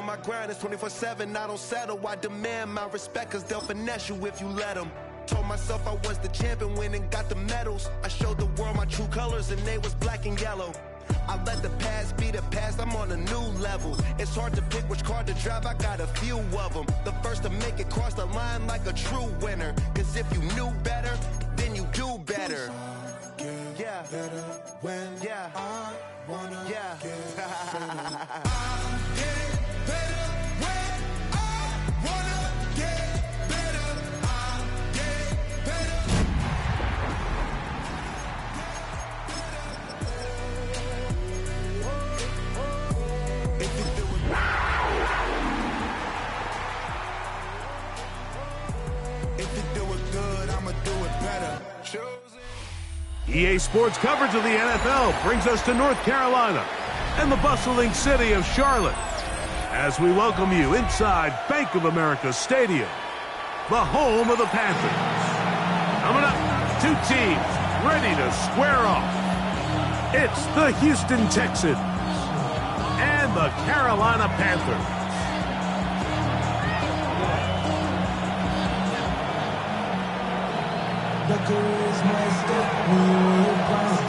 my grind, it's 24/7, I don't settle. I demand my respect, cause they'll finesse you if you let them. Told myself I was the champion, went and got the medals. I showed the world my true colors, and they was black and yellow. I let the past be the past, I'm on a new level. It's hard to pick which car to drive, I got a few of them. The first to make it cross the line like a true winner. Cause if you knew better, then you do better. Yeah. Better when I wanna get better. I get better when I wanna get better. I get better. If you do it, if you do it good, I'ma do it better. EA Sports coverage of the NFL brings us to North Carolina and the bustling city of Charlotte as we welcome you inside Bank of America Stadium, the home of the Panthers. Coming up, two teams ready to square off. It's the Houston Texans and the Carolina Panthers. The career's messed up when you advance.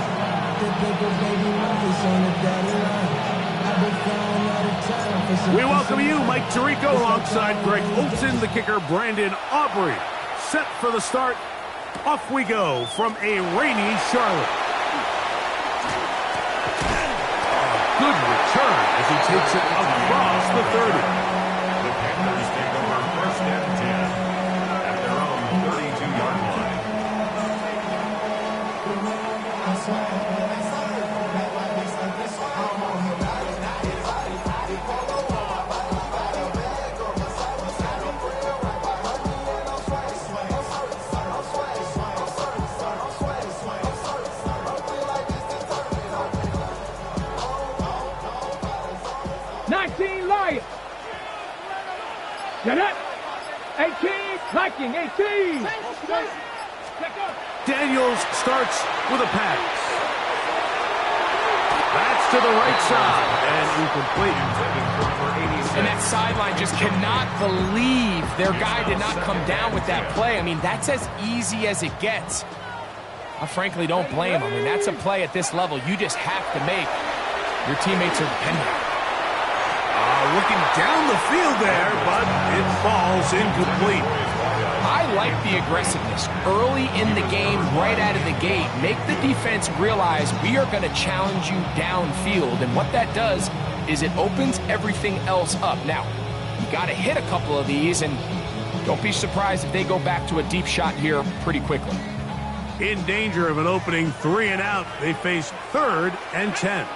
The paper baby numbers on the dotted line. I've been crying all the time for some. We welcome you, Mike Tirico, alongside Greg Olson, the kicker Brandon Aubrey. Set for the start. Off we go from a rainy Charlotte. A good return as he takes it across the 30. The Panthers take over first and 10 at their own 32-yard line. 19 Lions. Get it. 18 Viking. 18. Daniels starts with a pass. That's to the right side and incomplete. And that sideline just cannot believe their guy did not come down with that play. I mean, that's as easy as it gets. I frankly don't blame him. I mean, that's a play at this level you just have to make. Your teammates are dependent. Looking down the field there, but it falls incomplete. I like the aggressiveness early in the game, right out of the gate. Make the defense realize we are going to challenge you downfield, and what that does is it opens everything else up. Now, you got to hit a couple of these, and don't be surprised if they go back to a deep shot here pretty quickly. In danger of an opening 3 and out, they face 3rd and 10.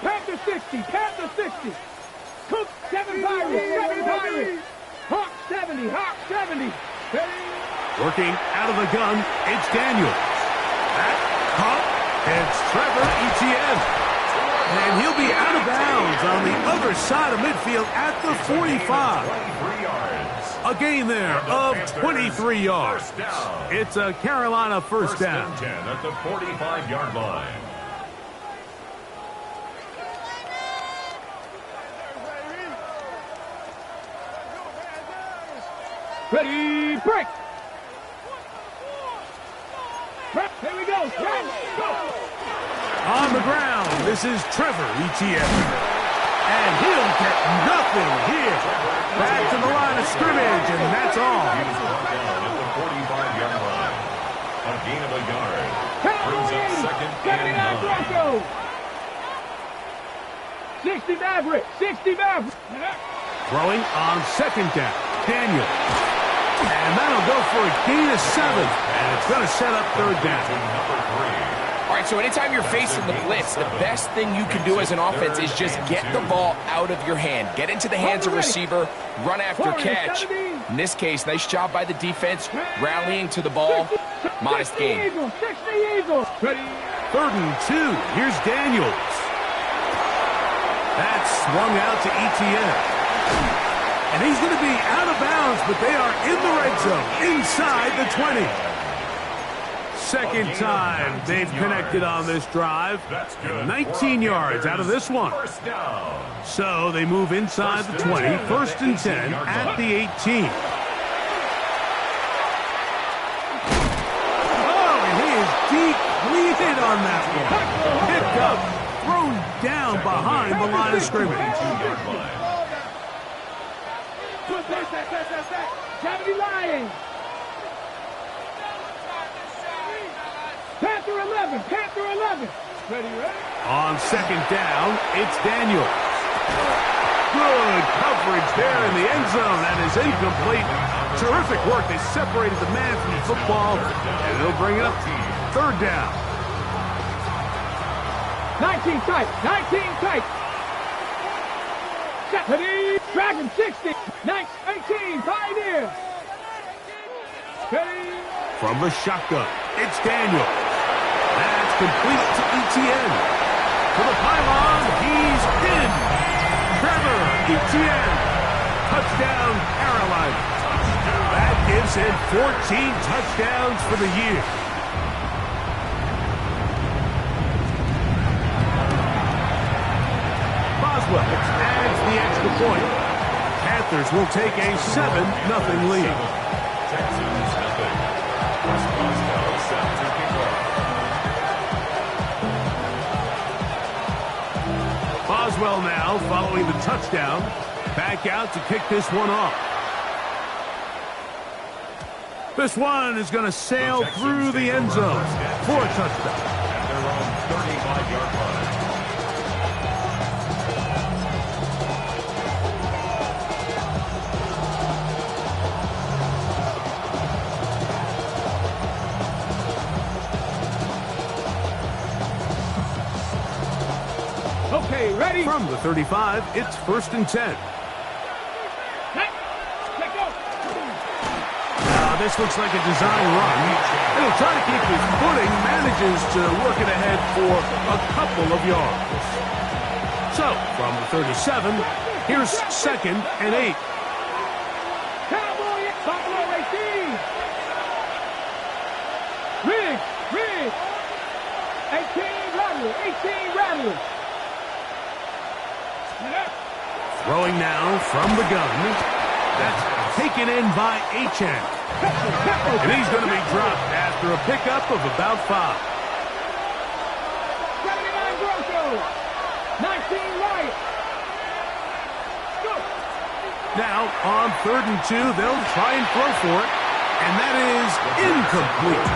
Panther 60, Panther 60. Cook 7 Pirates. Hawk 70, Hawk 70. Working out of the gun, it's Daniels. That caught, it's Trevor Etienne. And he'll be out of bounds on the other side of midfield at the 45. A gain there of 23 yards. It's a Carolina first down. 10 at the 45-yard line. Ready, break! Here we go, go! On the ground, this is Trevor Etienne. And he'll get nothing here. Back to the line of scrimmage, and that's all. He was brought down at the 45-yard line. A gain of a yard. Brings up 2nd and 9. Broncos! 60 Maverick, 60 Maverick! Throwing on 2nd down, Daniel. And that'll go for a gain of 7. And it's going to set up 3rd down. All right, so anytime you're facing the blitz, the best thing you can do as an offense is just get the ball out of your hand. Get into the hands of receiver, run after catch. In this case, nice job by the defense, rallying to the ball. Modest gain. 60 Eagles. 3rd and 2. Here's Daniels. That's swung out to Etienne. And he's going to be out of bounds, but they are in the red zone, inside the 20. second time they've connected on this drive. 19 yards out of this one. So they move inside the 20, first and 10 at the 18. Oh, and he is depleted on that one. Picked up, thrown down behind the line of scrimmage. 70 Lions. Panther 11, Panther 11. Ready? On second down, it's Daniels. Good coverage there in the end zone. That is incomplete. Terrific work. They separated the man from the football, and they'll bring it up. Third down. 19 tight, 19 tight. Ready? Dragon 60, 18, Pioneer. Ready? From the shotgun, it's Daniels. That's complete to Etienne. To the pylon, he's in. Trevor Etienne. Touchdown, Carolina. That gives him 14 touchdowns for the year. Boswell adds the extra point. Panthers will take a 7-0 lead. Texans nothing. Boswell set to kick off. Boswell now following the touchdown. Back out to kick this one off. This one is going to sail through the end zone for a touchdown. At their own 35-yard line. Okay, ready? From the 35, it's first and 10. This looks like a design run. He'll try to keep his footing, manages to work it ahead for a couple of yards. So, from the 37, here's second and 8. Cowboy, Buffalo 18. Rig. 18 Rattler. Throwing now from the gun. That's taken in by Achane. And he's going to be dropped after a pickup of about 5. 79 Broncos. 19 Riot. Go. Now, on 3rd and 2, they'll try and throw for it. And that is incomplete.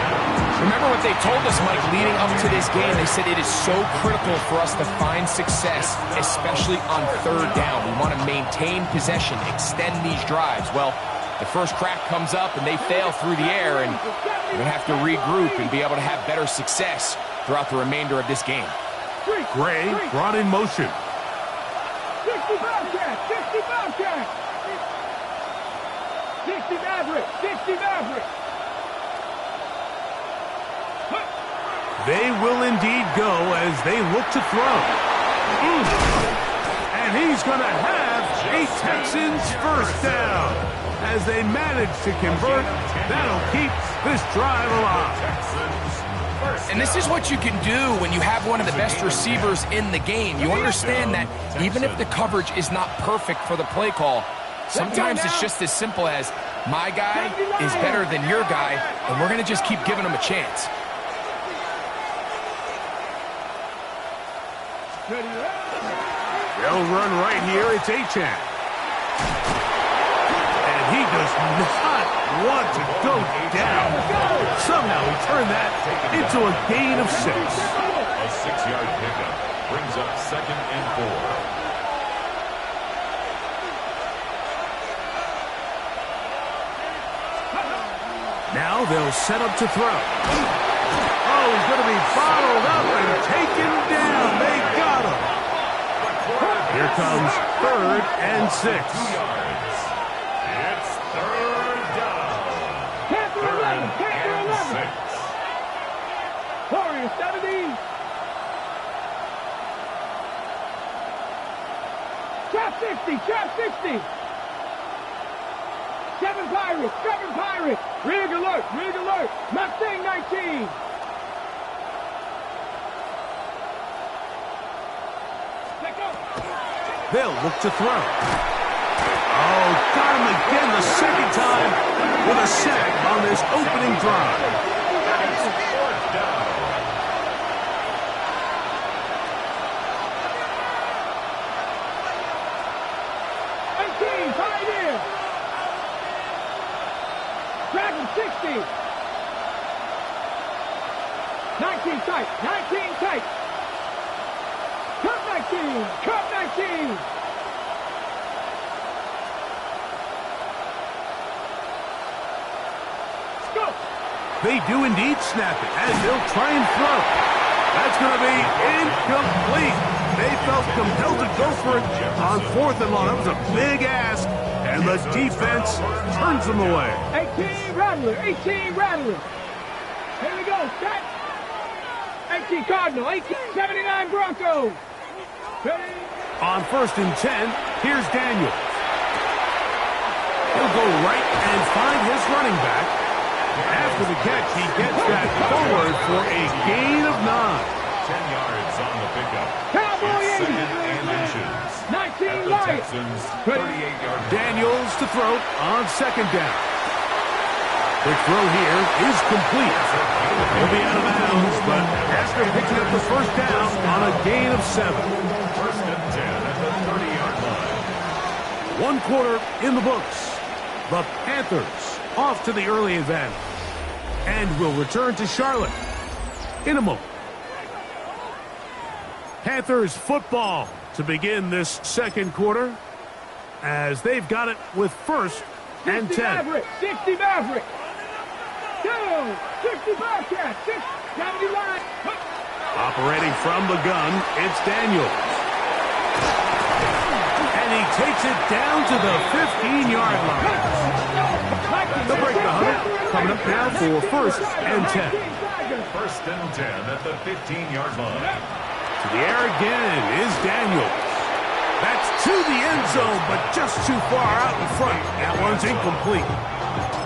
Remember what they told us, Mike, leading up to this game. They said it is so critical for us to find success, especially on 3rd down. We want to maintain possession, extend these drives. Well, the first crack comes up and they fail through the air, and we're going to have to regroup and be able to have better success throughout the remainder of this game. Gray brought in motion. 60 Bobcat. 60 Maverick. They will indeed go as they look to throw. And he's going to have a Texans first down. As they manage to convert, that'll keep this drive alive. And this is what you can do when you have one of the best receivers in the game. You understand that even if the coverage is not perfect for the play call, sometimes it's just as simple as my guy is better than your guy, and we're going to just keep giving him a chance. They'll run right here. It's Achane. And he does not want to go down. Somehow he turned that into a gain of 6. A 6-yard pickup brings up 2nd and 4. Now they'll set up to throw. Oh, he's going to be bottled up and taken down. They got him. Here comes 3rd and 6. 2 yards. It's 3rd down. Panther 11. Panther 11. 6. Warrior 70. Trap 60. 7 Pirates. Rig alert. Mustang 19. They'll look to throw. Oh, got him again the second time with a sack on this opening drive. Fourth down. Dragon 60. 19 tight. 19 tight. Cut 19. Cut 19. Go. They do indeed snap it as they'll try and throw. That's going to be incomplete. They felt compelled to go for it on 4th and long. That was a big ask, and the defense turns them away. 18 Rattler. 18 Rattler. Here we go. Set. 18 Cardinal. 18 79 Broncos. Ready? On 1st and 10, here's Daniels. He'll go right and find his running back. After the catch, he gets that forward for a gain of 9. 10 yards on the pickup. Cowboy It's 80. second and inches. 19 At the Lions. Texans' 38-yard line. Daniels to throw on 2nd down. The throw here is complete. He'll be out of bounds, but after picking up the 1st down on a gain of 7. 1st and 10 at the 30-yard line. 1 quarter in the books. The Panthers off to the early advance and will return to Charlotte in a moment. Panthers football to begin this 2nd quarter as they've got it with 1st and 10. 60 Maverick. 60 Maverick. Go. 60 Bobcat. 70 line. Operating from the gun, it's Daniels. And he takes it down to the 15-yard line. They'll break the 100. Coming up now for 1st and 10. 1st and 10 at the 15-yard line. To the air again is Daniels. That's to the end zone, but just too far out in front. That one's incomplete.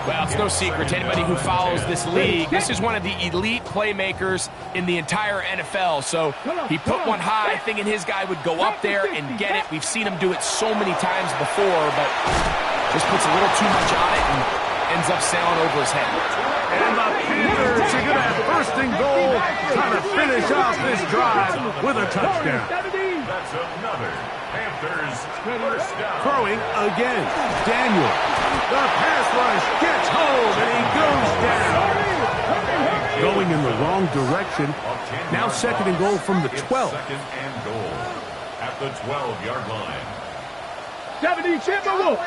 Well, it's no secret to anybody who follows this league. This is one of the elite playmakers in the entire NFL. So he put one high, thinking his guy would go up there and get it. We've seen him do it so many times before, but just puts a little too much on it and ends up sailing over his head. And the Panthers are going to have 1st and goal, trying to finish off this drive with a touchdown. That's another Panthers 1st down. Throwing again, Daniels. The pass rush gets home, and he goes down. Going in the wrong direction. Now 2nd and goal from the 12. 2nd and goal at the 12-yard line. 70 Timberwolves.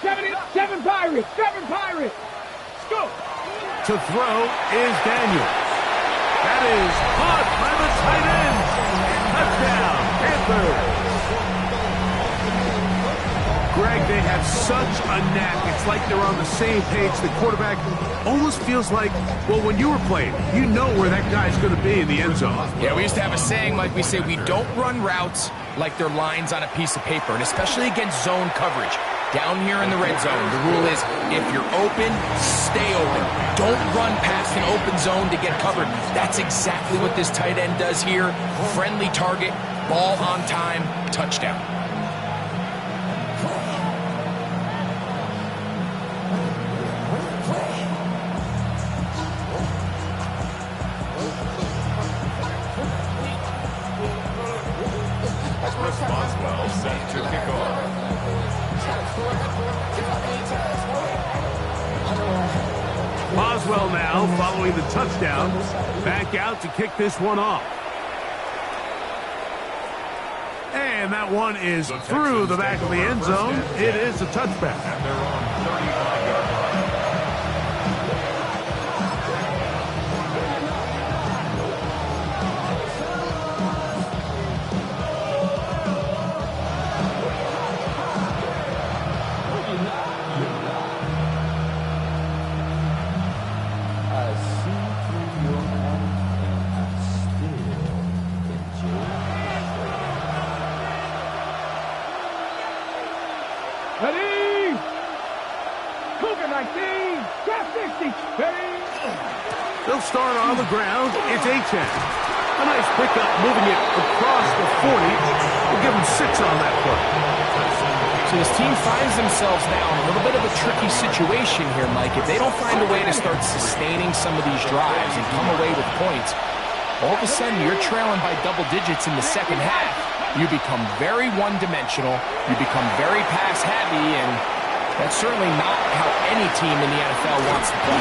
77 Pirates. 7 Pirates. Go. To throw is Daniels. That is caught by the tight end. Touchdown, Panthers. Greg, they have such a knack. It's like they're on the same page. The quarterback almost feels like, well, when you were playing, you know where that guy's going to be in the end zone. Yeah, we used to have a saying, like we say, we don't run routes like they're lines on a piece of paper, and especially against zone coverage. Down here in the red zone, the rule is if you're open, stay open. Don't run past an open zone to get covered. That's exactly what this tight end does here. Friendly target, ball on time, touchdown. Boswell set to kick off. Boswell now, following the touchdown, back out to kick this one off. And that one is through the back of the end zone. It is a touchback. And they're on 35-yard line. Ready? Cougar 19. Draft 60. Ready? They'll start on the ground. It's Achane. A nice pickup moving it across the 40. We'll give them 6 on that play. So this team finds themselves now in a little bit of a tricky situation here, Mike. If they don't find a way to start sustaining some of these drives and come away with points, all of a sudden you're trailing by double digits in the second half. You become very one-dimensional, you become very pass-heavy, and that's certainly not how any team in the NFL wants to play.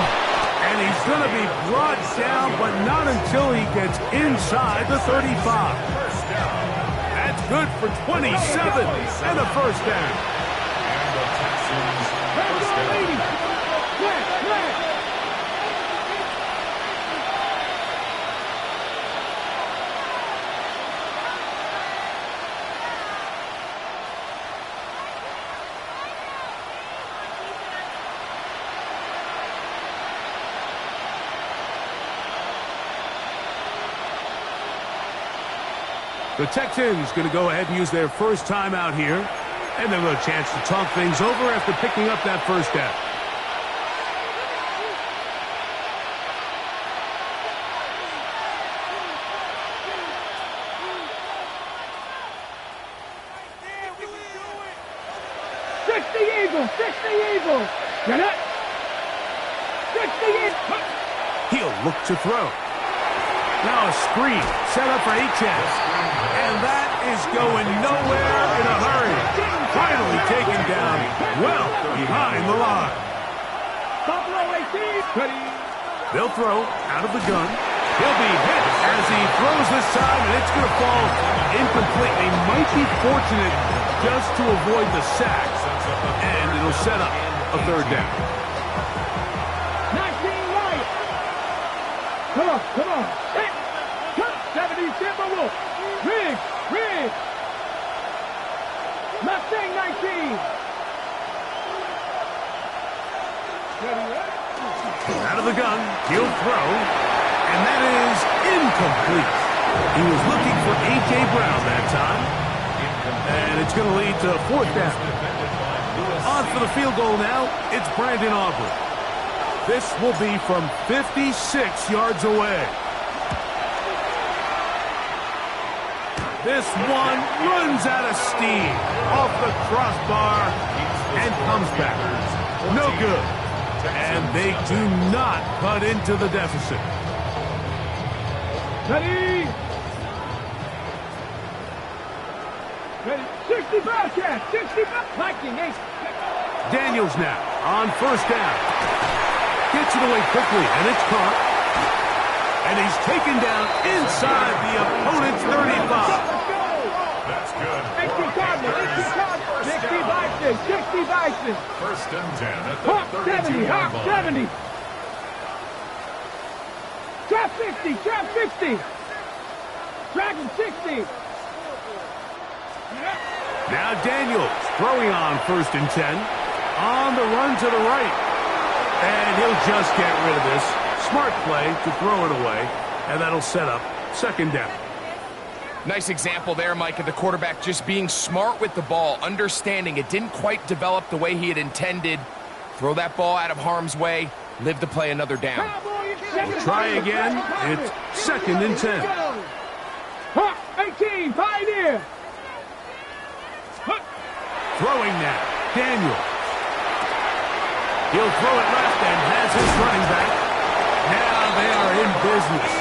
And he's going to be brought down, but not until he gets inside the 35. That's good for 27 and a first down. And the Texans first down. The Texans going to go ahead and use their first timeout here. And they'll have a chance to talk things over after picking up that first down. Get it! 60 Eagles! He'll look to throw. Now a screen set up for H.S. And that is going nowhere in a hurry. Finally taken down well behind the line. They'll throw out of the gun. He'll be hit as he throws this time, and it's going to fall incomplete. They might be fortunate just to avoid the sack, and it'll set up a third down. 19 right. Come on. 70 Timberwolves. Riggs. Mustang 19. Out of the gun, he'll throw, and that is incomplete. He was looking for A.J. Brown that time, and it's going to lead to a fourth down. On for the field goal now, it's Brandon Aubrey. This will be from 56 yards away. This one runs out of steam off the crossbar and comes back. No good. And they do not cut into the deficit. Ready? 65 catch. 65. Viking 8. Daniels now on first down. Gets it away quickly, and it's caught. And he's taken down inside the opponent's 35. That's good. 60 Cardinals. 60 Bison. First and 10 at the Hawk 70. 32-yard Hawk line. 70. Trap 60. Dragon 60. Now Daniels throwing on first and 10. On the run to the right. And he'll just get rid of this. Smart play to throw it away. And that'll set up second down. Nice example there, Mike, of the quarterback just being smart with the ball, understanding it didn't quite develop the way he had intended. Throw that ball out of harm's way, live to play another down. Try again. It's second and 10. Hawk 18, Pioneer. Throwing now. Daniels. He'll throw it left and has his running back. Now they are in business.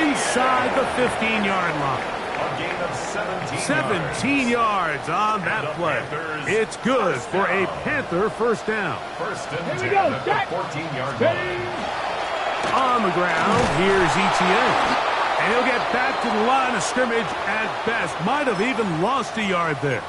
Inside the 15-yard line. A gain of 17 yards on that play. It's good for a Panther first down. First and 10 at the 14-yard line. On the ground, here's ETN. And he'll get back to the line of scrimmage at best. Might have even lost a yard there.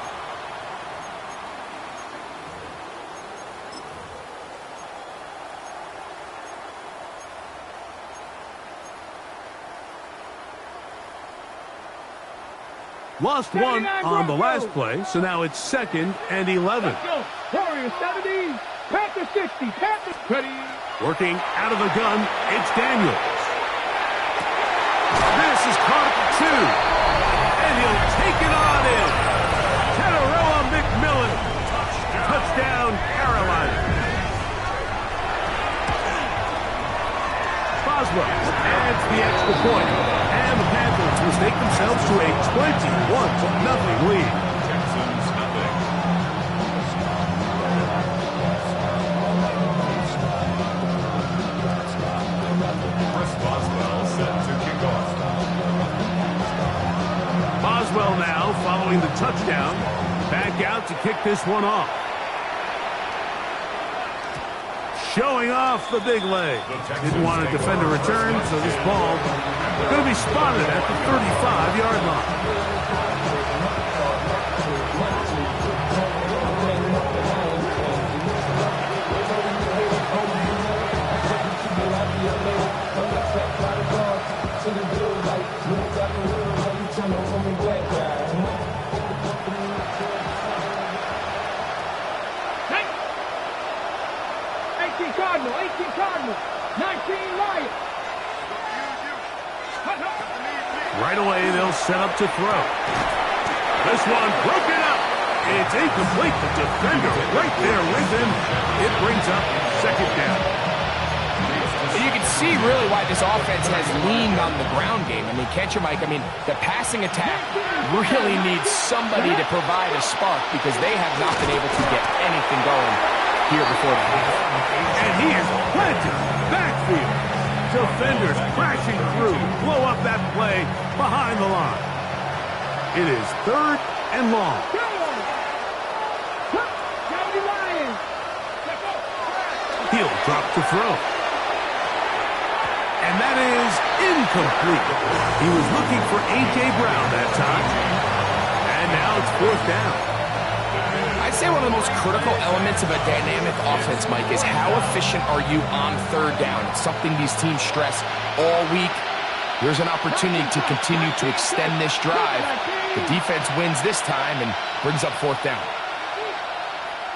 Lost one on the last play, so now it's second and 11. Let's go. Warriors 70, Panther 60, Panther ready. Working out of the gun, it's Daniels. This is caught at the 2, and he'll take it on in. Teteroa McMillan. Touchdown, Carolina. Boswell adds the extra point, and the Panthers will stake themselves to a 21-0 lead. Texans Panthers. Boswell set to kick off. Boswell now following the touchdown. Back out to kick this one off. Showing off the big leg. Didn't want to defend a return, so this ball going to be spotted at the 35-yard line. Cardinal, 18 Cardinal, 19 Lions. Right away, they'll set up to throw. This one broken up. It's incomplete. The defender right there with him. It brings up second down. You can see really why this offense has leaned on the ground game. I mean, can't you, Mike? I mean, the passing attack really needs somebody to provide a spark because they have not been able to get anything going here before the half. And he is planted backfield. Defenders crashing through, blow up that play behind the line. It is 3rd and long. He'll drop to throw. And that is incomplete. He was looking for A.J. Brown that time. And now it's 4th down. I'd say one of the most critical elements of a dynamic offense, Mike, is how efficient are you on 3rd down. It's something these teams stress all week. Here's an opportunity to continue to extend this drive. The defense wins this time and brings up 4th down.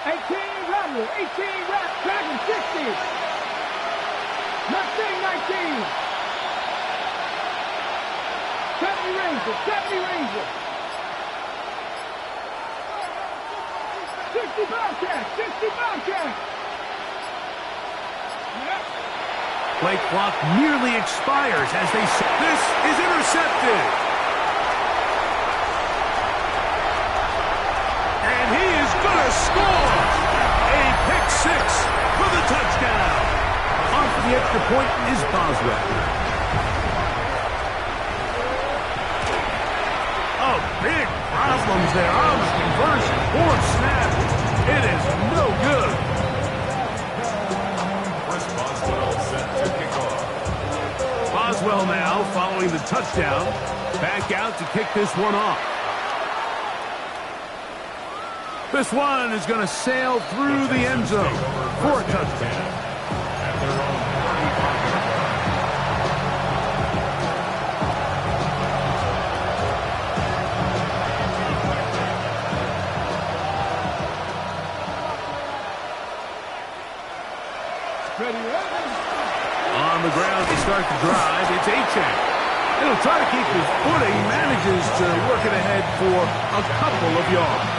18 Rattler, 18 Rattler, Dragon 60. Mustang 19. 70 Ranger, 70 Ranger. 60 Bobcat, 60 Bobcat. Play clock nearly expires as they... This is intercepted. And he is going to score. A pick 6 for the touchdown. On for the extra point is Boswell. Oh, big problems there on the conversion. 4th snap. It is no good. Boswell set to kick off. Boswell now following the touchdown. Back out to kick this one off. This one is going to sail through the end zone for a touchdown. At their own 35-yard line. On the ground to start the drive, it's Achane. He'll try to keep his footing, manages to work it ahead for a couple of yards.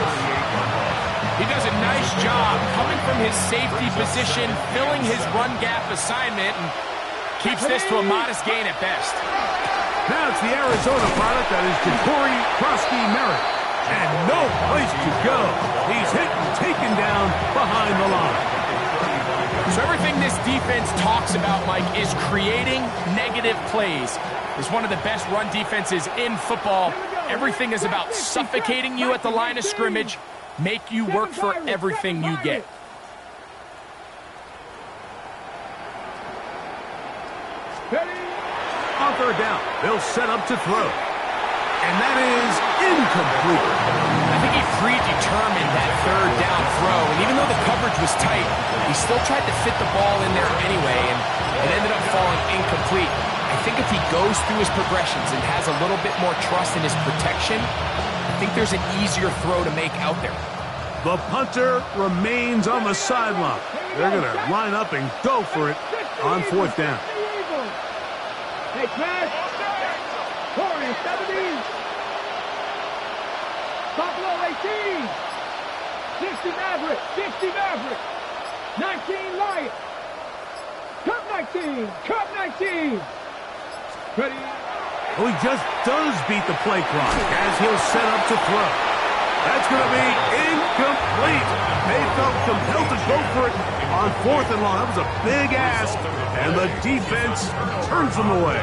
He does a nice job coming from his safety position, filling his run gap assignment, and keeps this to a modest gain at best. Now it's the Arizona product that is Ja'Cory Krosky-Merritt. And no place to go. He's hit and taken down behind the line. So everything this defense talks about, Mike, is creating negative plays. It's one of the best run defenses in football. Everything is about suffocating you at the line of scrimmage, make you work for everything you get. On 3rd down, they'll set up to throw. And that is incomplete. I think he predetermined that 3rd down throw, and even though the coverage was tight, he still tried to fit the ball in there anyway, and it ended up falling incomplete. I think if he goes through his progressions and has a little bit more trust in his protection, I think there's an easier throw to make out there. The punter remains on the sideline. They're going to line up and go for it on 4th down. Hey, pass. 40, 70. Buffalo 18. 60 Maverick. 60 Maverick. 19 Lions. Cup 19. Cup 19. Ready. Oh, he just does beat the play clock as he'll set up to throw. That's going to be incomplete. They felt compelled to go for it on 4th and long. That was a big ask, and the defense turns them away.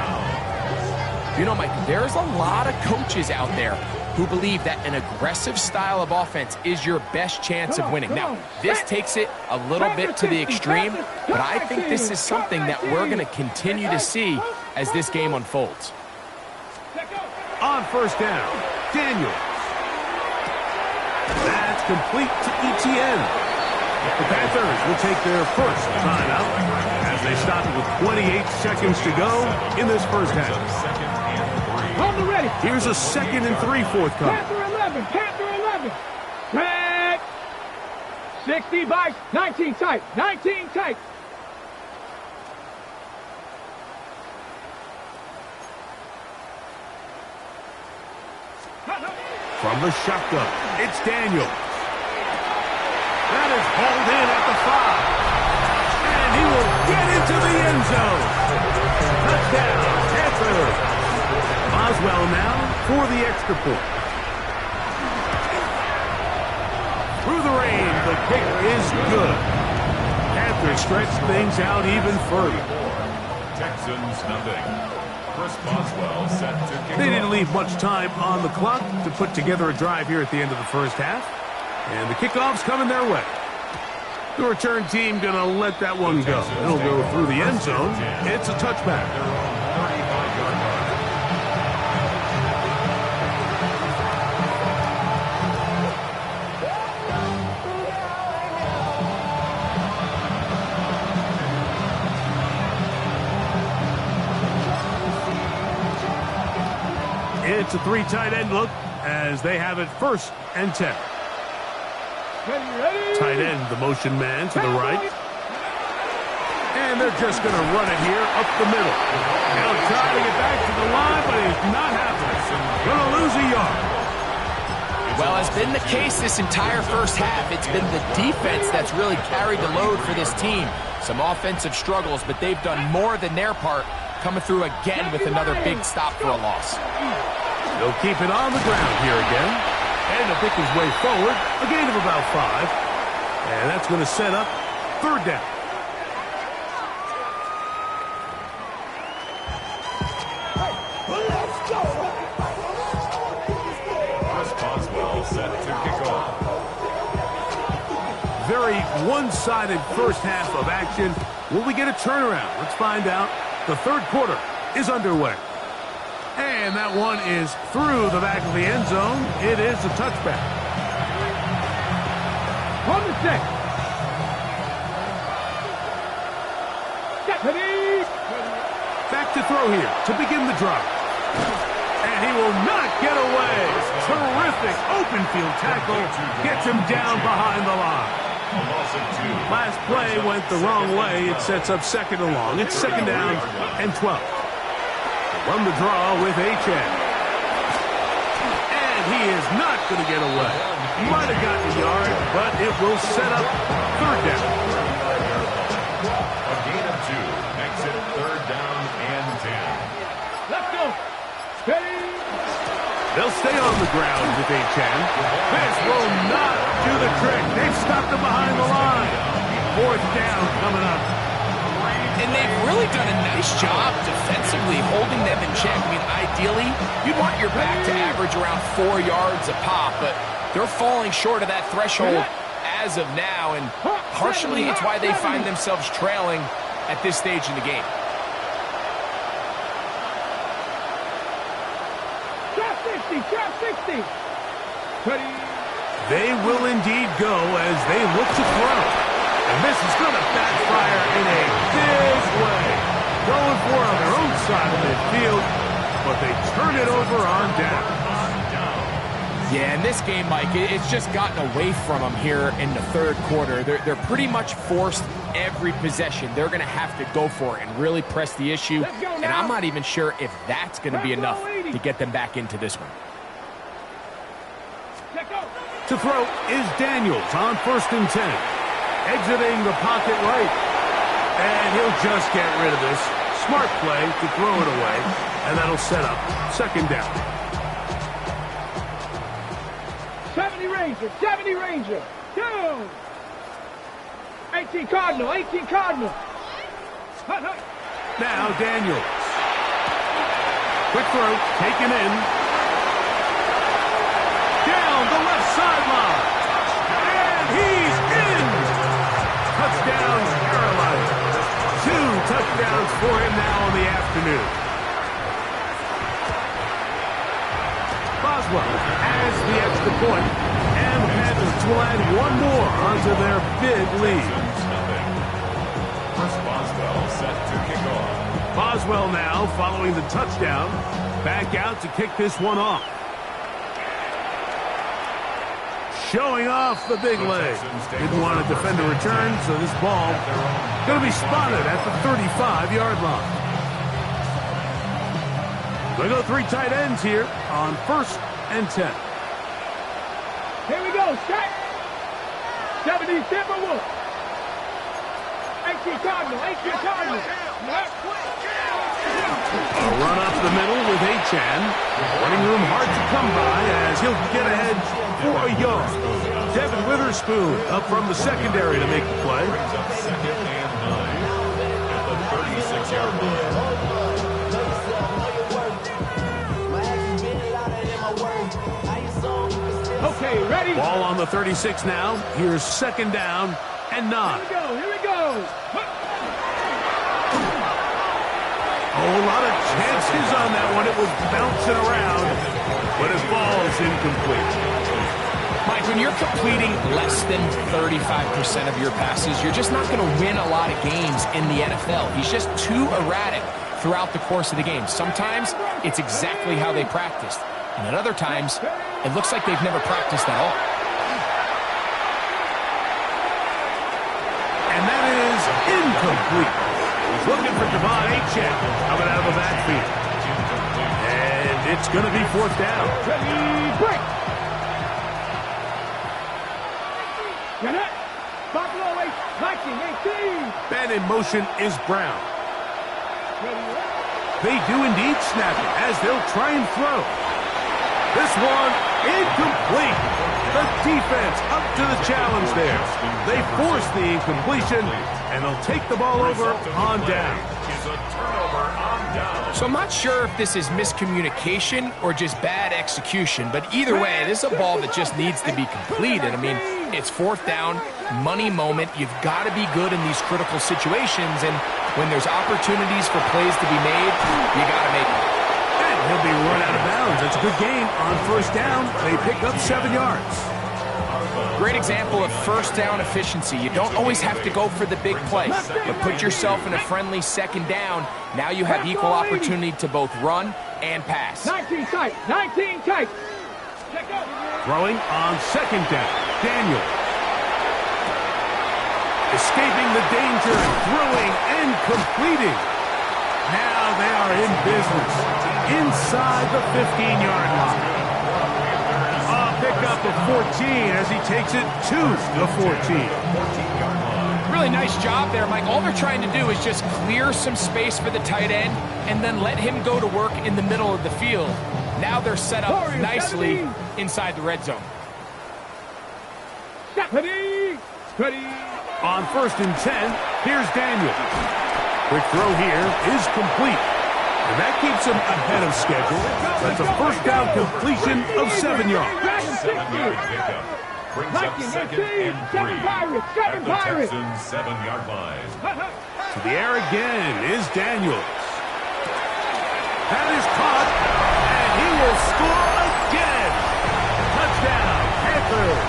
You know, Mike, there's a lot of coaches out there who believe that an aggressive style of offense is your best chance of winning. Now, this takes it a little bit to the extreme, but I think this is something that we're going to continue to see as this game unfolds. On 1st down, Daniels. That's complete to ETN. The Panthers will take their first timeout as they stop it with 28 seconds to go in this first half. On the ready. Here's a 2nd and 3 forthcoming. Panther 11. Panther 11. Red. 60 by 19 tight. 19 tight. From the shotgun, it's Daniels. That is hauled in at the 5. And he will get into the end zone. Touchdown, Panthers. Boswell now for the extra point. Through the rain, the kick is good. Panthers stretch things out even further. Texans nothing. Chris Boswell set to kick They didn't off. leave much time on the clock to put together a drive here at the end of the first half. And the kickoff's coming their way. The return team going to let that one go. It'll go through the end zone. It's a touchback. They're on 35-yard line. It's a 3 tight end look as they have it 1st and 10. Ready. Tight end, the motion man to the right. And they're just going to run it here up the middle. They'll try to get back to the line, but it's not happening. Going to lose a yard. Well, as been the case this entire first half, it's been the defense that's really carried the load for this team. Some offensive struggles, but they've done more than their part, coming through again with another big stop for a loss. They'll keep it on the ground here again. And to pick his way forward, a gain of about 5. And that's going to set up 3rd down. Chris Boswell set to kick off. Very one-sided first half of action. Will we get a turnaround? Let's find out. The 3rd quarter is underway. And that one is through the back of the end zone. It is a touchback. On the set. Ready. Back to throw here to begin the drive. And he will not get away. Terrific open field tackle. Gets him down behind the line. A loss of 2. Last play went the wrong way. It sets up 2nd and long. It's 2nd down and 12. Run the draw with H.N. And he is not going to get away. Might have gotten a yard, but it will set up 3rd down. A gain of 2 makes it 3rd down and 10. Let's go. Ready. They'll stay on the ground with H.N. This will not do the trick. They've stopped him behind the line. 4th down coming up. And they've really done a nice job defensively holding them in check. I mean, ideally, you'd want your back to average around 4 yards a pop, but they're falling short of that threshold as of now, and partially it's why they find themselves trailing at this stage in the game. Trap 60. Trap 60. Ready. They will indeed go as they look to throw. And this is going to backfire in a big way. Going for it on their own side of midfield, but they turn it over on down. Yeah, in this game, Mike, it's just gotten away from them here in the 3rd quarter. They're pretty much forced every possession. They're going to have to go for it and really press the issue. And I'm not even sure if that's going to be enough to get them back into this one. To throw is Daniels on 1st and 10. Exiting the pocket right. And he'll just get rid of this. smart play to throw it away, and that'll set up second down. 70 Ranger, 70 Ranger. Down. 18 Cardinal, 18 Cardinal. Now Daniels. Quick throw, taken in. Down the left sideline. And he's in. Touchdown, Carolina. 2 touchdowns for him now in the afternoon. Boswell has the extra point, and the Panthers will add one more onto their big lead. First Boswell set to kick off. Boswell now following the touchdown, back out to kick this one off. Showing off the big leg. Didn't want to defend a return, so this ball going to be spotted at the 35-yard line. They go 3 tight ends here on 1st and 10. Here we go, set. 70 Timberwolves. 18 Cardinal, 18 Cardinal. A run up the middle with Achan. Running room hard to come by as he'll get ahead for a yard. Devin Witherspoon up from the secondary to make the play. Brings up 2nd and 9 at the 36-yard line. Okay, ready? Ball on the 36 now. Here's 2nd down and 9. Here we go, here we go. Oh, a lot of chances on that one. It was bouncing around, but his ball's incomplete. Mike, when you're completing less than 35% of your passes, you're just not going to win a lot of games in the NFL. He's just too erratic throughout the course of the game. Sometimes it's exactly how they practiced, and at other times it looks like they've never practiced at all. And that is incomplete. He's looking for Devon Achan coming out of the backfield. And it's going to be 4th down. Ready, break. Get it. Buffalo 8, Viking 18. And in motion is Brown. Ready, They do indeed snap it as they'll try and throw. This one incomplete. The defense up to the challenge there. They force the incompletion, and they'll take the ball over on down. Is a turnover on down. So I'm not sure if this is miscommunication or just bad execution, but either way, this is a ball that just needs to be completed. I mean, it's 4th down, money moment. You've got to be good in these critical situations, and when there's opportunities for plays to be made, you got to make them. And he'll be run out of bounds. That's a good gain on 1st down. They pick up 7 yards. Great example of 1st down efficiency. You don't always have to go for the big play, but put yourself in a friendly 2nd down. Now you have equal opportunity to both run and pass. 19 tight, 19 tight. Check out. Throwing on 2nd down. Daniel. Escaping the danger, throwing and completing. Now they are in business inside the 15-yard line. Pick up of 14 as he takes it to the 14. Really nice job there, Mike. All they're trying to do is just clear some space for the tight end and then let him go to work in the middle of the field. Now they're set up nicely inside the red zone. Ready, ready. On 1st and 10, here's Daniel. Quick throw here is complete. And that keeps him ahead of schedule. That's a 1st down completion of 7 yards. 7-yard pickup. Brings up 2nd and 3 at the Texans 7-yard line. To the air again is Daniels. That is caught, and he will score again. Touchdown, Panthers.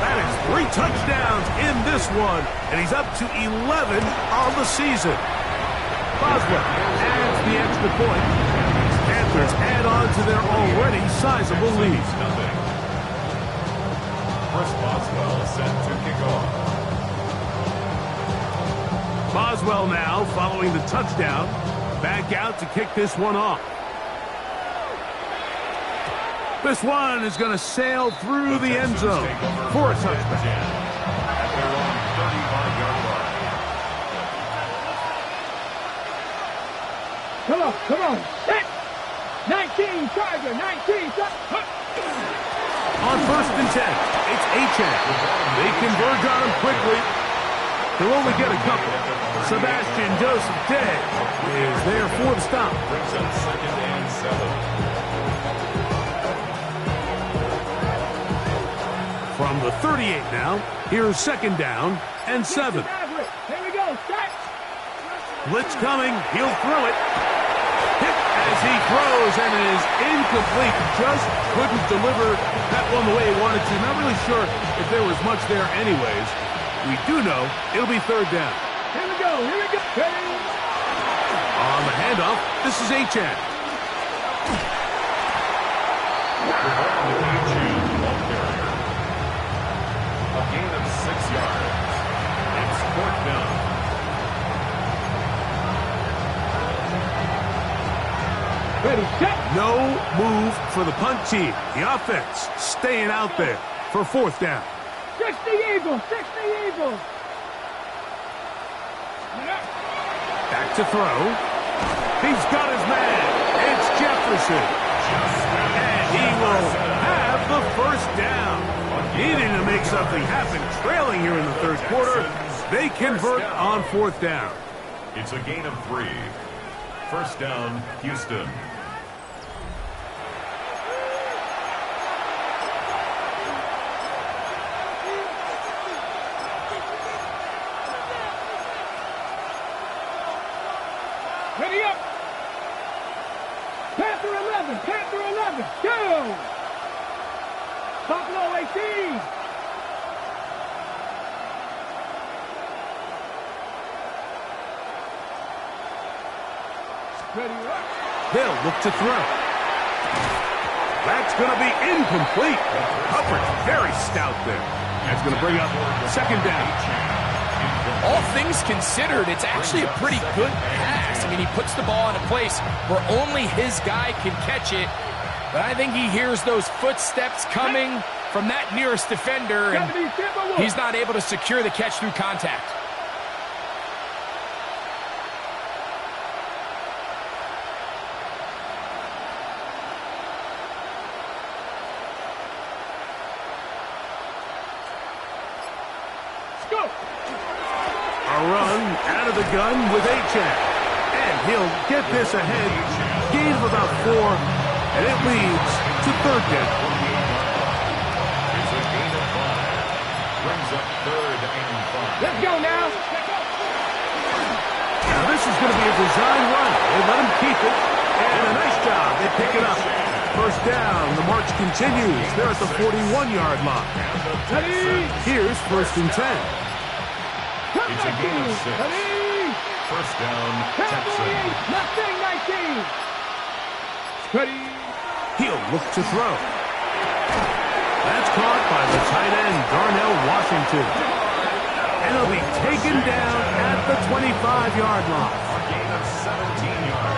That is 3 touchdowns in this one, and he's up to 11 on the season. Boswell adds the extra point. Panthers add on to their already sizable lead. First Boswell set to kick off. Boswell now following the touchdown. Back out to kick this one off. This one is going to sail through the end zone for a touchback. At their own 35-yard line. Come on. Set. 19, Charger, 19. On 1st and 10, it's Achan. They converge on him quickly. They'll only get a couple. Sebastian Joseph Day is there for the stop. Brings up 2nd and 7. From the 38 now, here's 2nd down and 7. Here we go. Set. Blitz coming. He'll throw it. Hit as he throws, and it is incomplete. Just couldn't deliver that one the way he wanted to. Not really sure if there was much there anyways. We do know it'll be 3rd down. Here we go. On the handoff, this is Achan. A gain of 6 yards. It's 4th down. Ready, set. No move for the punt team. The offense staying out there for 4th down. 60 Eagles. Back to throw. He's got his man. It's Jefferson. And he will have the 1st down. Needing to make something happen. Trailing here in the 3rd quarter. They convert on 4th down. It's a gain of 3. 1st down, Houston. Ready up. Panther 11. Go. Buffalo 18. Ready up. They'll look to throw. That's going to be incomplete. Hubbard's very stout there. That's going to bring up 2nd down. All things considered, it's actually a pretty good pass. I mean, he puts the ball in a place where only his guy can catch it. But I think he hears those footsteps coming from that nearest defender, and he's not able to secure the catch through contact. A run out of the gun with Achan. And he'll get this ahead. Gain of about 4. And it leads to 3rd down. It's a gain of 5. Brings up 3rd and 5. Let's go now. Now this is going to be a design run. They let him keep it. And a nice job. They pick it up. 1st down. The march continues. They're at the 41-yard line. Here's 1st and 10. It's a gain of 6. 1st down, Texans. Nothing, 19. Ready. He'll look to throw. That's caught by the tight end, Darnell Washington. And he'll be taken down at the 25-yard line.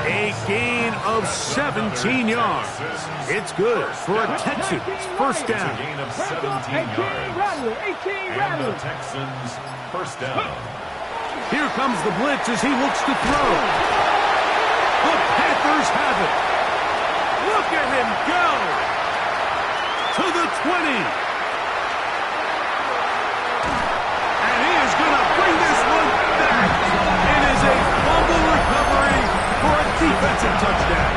A gain of 17 yards. It's good for a Texans 1st down. It's a gain of 17 yards. 18 And the Texans 1st down. Here comes the blitz as he looks to throw. The Panthers have it. Look at him go. To the 20. And he is going to bring this one back. It is a fumble recovery for a defensive touchdown.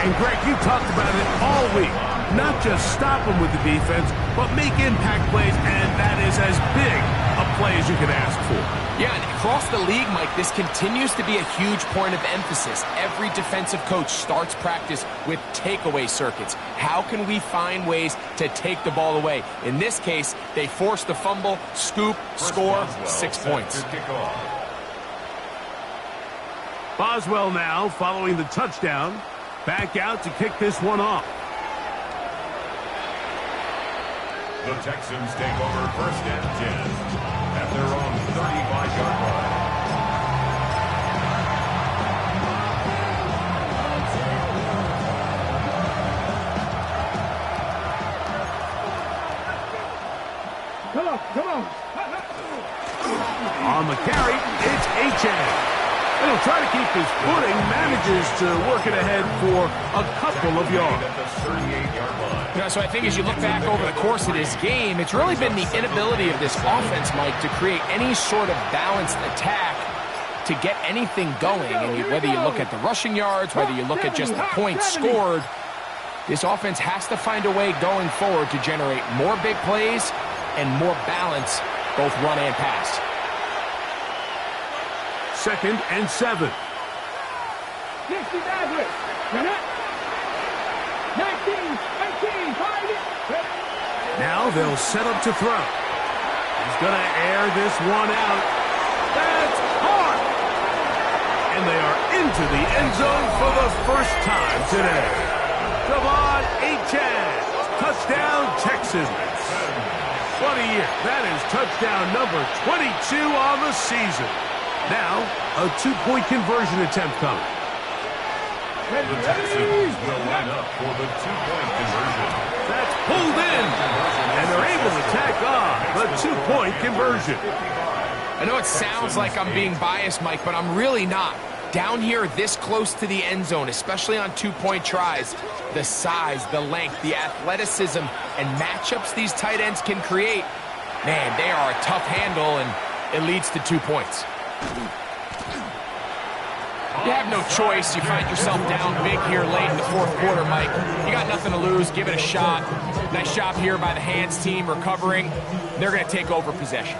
And Greg, you talked about it all week. Not just stop them with the defense, but make impact plays, and that is as big a play as you can ask for. Yeah, and across the league, Mike, this continues to be a huge point of emphasis. Every defensive coach starts practice with takeaway circuits. How can we find ways to take the ball away? In this case, they force the fumble, scoop, score, 6 points. Boswell now following the touchdown. Back out to kick this one off. The Texans take over 1st and 10 at their own 35-yard line. Come on. On the carry, it's Achan. And He'll try to keep his footing, manages to work it ahead for a couple of yards. So I think as you look back over the course of this game, it's really been the inability of this offense, Mike, to create any sort of balanced attack to get anything going. And whether you look at the rushing yards, whether you look at just the points scored, this offense has to find a way going forward to generate more big plays and more balance, both run and pass. 2nd and 7. 60 Maverick. 19, 18, find it. Now they'll set up to throw. He's going to air this one out. That's hard. And they are into the end zone for the first time today. Javon Achane. Touchdown, Texans. What a year. That is touchdown number 22 on the season. Now, a 2-point conversion attempt coming. The Texans will line up for the 2-point conversion. That's pulled in, and they're able to tack on the 2-point conversion. I know it sounds like I'm being biased, Mike, but I'm really not. Down here this close to the end zone, especially on 2-point tries, the size, the length, the athleticism, and matchups these tight ends can create, man, they are a tough handle, and it leads to 2 points. You have no choice. You find yourself down big here late in the 4th quarter, Mike. You got nothing to lose. Give it a shot. Nice job here by the hands team recovering. They're going to take over possession.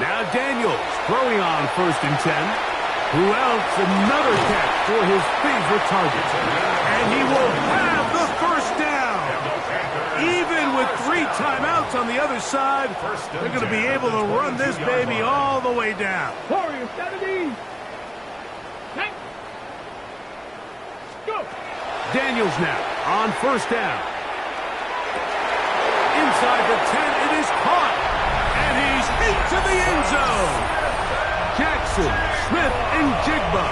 Now Daniels throwing on 1st and 10. Who else? Another catch for his favorite target. And he will have the first down. Even with 3 timeouts on the other side, they're going to be able to run this baby all the way down. Warriors 70. Go. Daniels now on 1st down. Inside the 10, it is caught. And he's into the end zone. Jackson, Smith, and Jigba.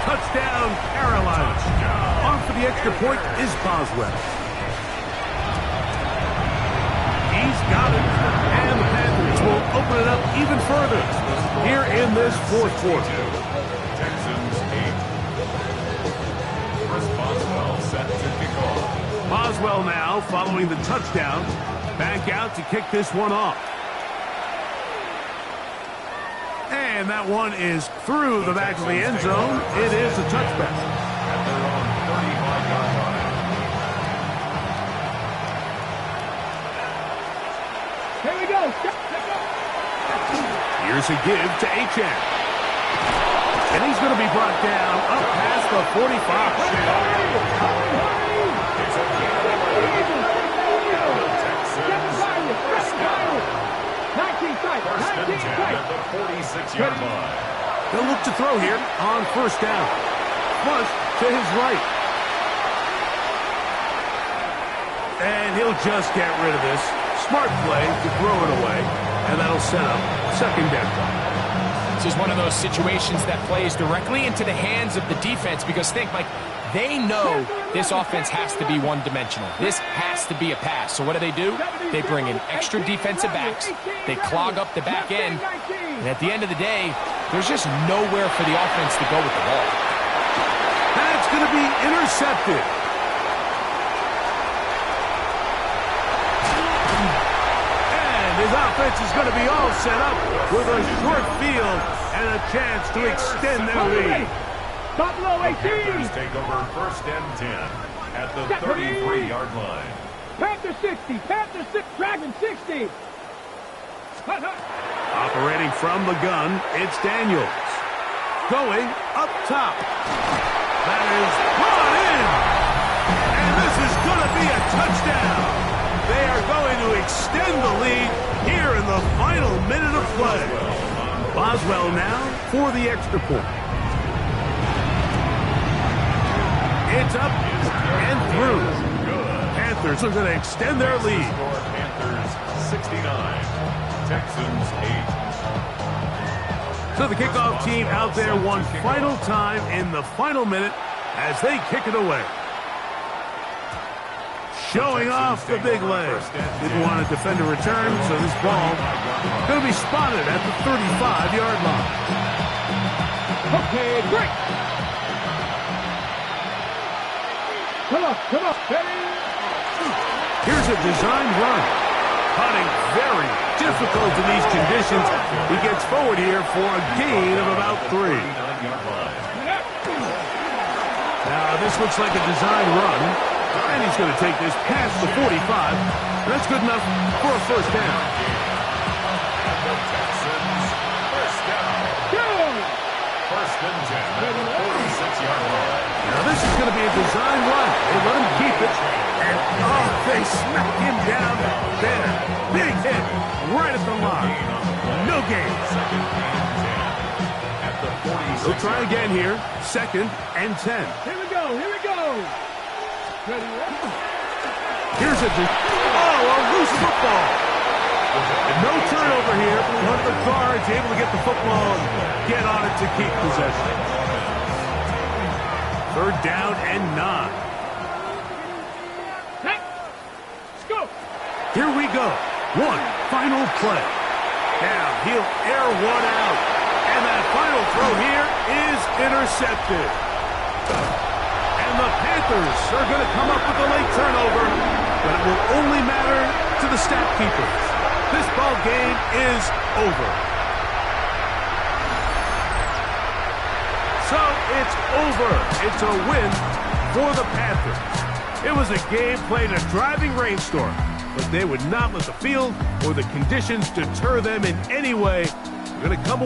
Touchdown, Carolina. On for the extra point is Boswell. He's got it. And the Panthers will open it up even further here in this 4th quarter. Texans 8. Chris Boswell set to kick off. Boswell now following the touchdown. Back out to kick this one off. And that one is through the back of the end zone. It is a touchback. At their own 35-yard line. Here we go. Here's a give to Achane. And he's going to be brought down up past the 45. First and 10 at the 46-yard line. They'll look to throw here on 1st down. Flush to his right. And he'll just get rid of this. Smart play to throw it away. And that'll set up 2nd down. This is one of those situations that plays directly into the hands of the defense because think, Mike, they know this offense has to be one-dimensional. This has to be a pass. So what do? They bring in extra defensive backs. They clog up the back end. And at the end of the day, there's just nowhere for the offense to go with the ball. That's going to be intercepted. And his offense is going to be all set up with a short field and a chance to extend their lead. Buffalo 18. Panthers take over 1st and 10 at the 33-yard line. Panthers 60. Panthers 6. Dragon 60. Operating from the gun, it's Daniels. Going up top. That is brought in. And this is going to be a touchdown. They are going to extend the lead here in the final minute of play. Boswell now for the extra point. It's up and through. Panthers are going to extend their lead. Panthers 69, Texans 8. So the kickoff team out there one final time in the final minute as they kick it away. showing off the big leg. Didn't want to defend a return, so this ball going to be spotted at the 35-yard line. Okay, great. Come on, come on. Here's a designed run. Punting very difficult in these conditions. He gets forward here for a gain of about 3. Now, this looks like a design run, and he's going to take this past the 45. That's good enough for a first down. First and 10 at the 46-yard line. Now, this is going to be a design run. They let him keep it, and they smack him down there. Big hit right at the line. No gain. They'll try again here. 2nd and 10. Here we go, here we go. Ready, Here's a loose football. No turnover here. One of the guards able to get the football and get on it to keep possession. 3rd down and 9. Hey, let's go. Here we go. One final play. Now he'll air one out. And that final throw here is intercepted. And the Panthers are going to come up with a late turnover, but it will only matter to the stat keepers. This ball game is over. So it's over. It's a win for the Panthers. It was a game played in a driving rainstorm, but they would not let the field or the conditions deter them in any way. They're going to come away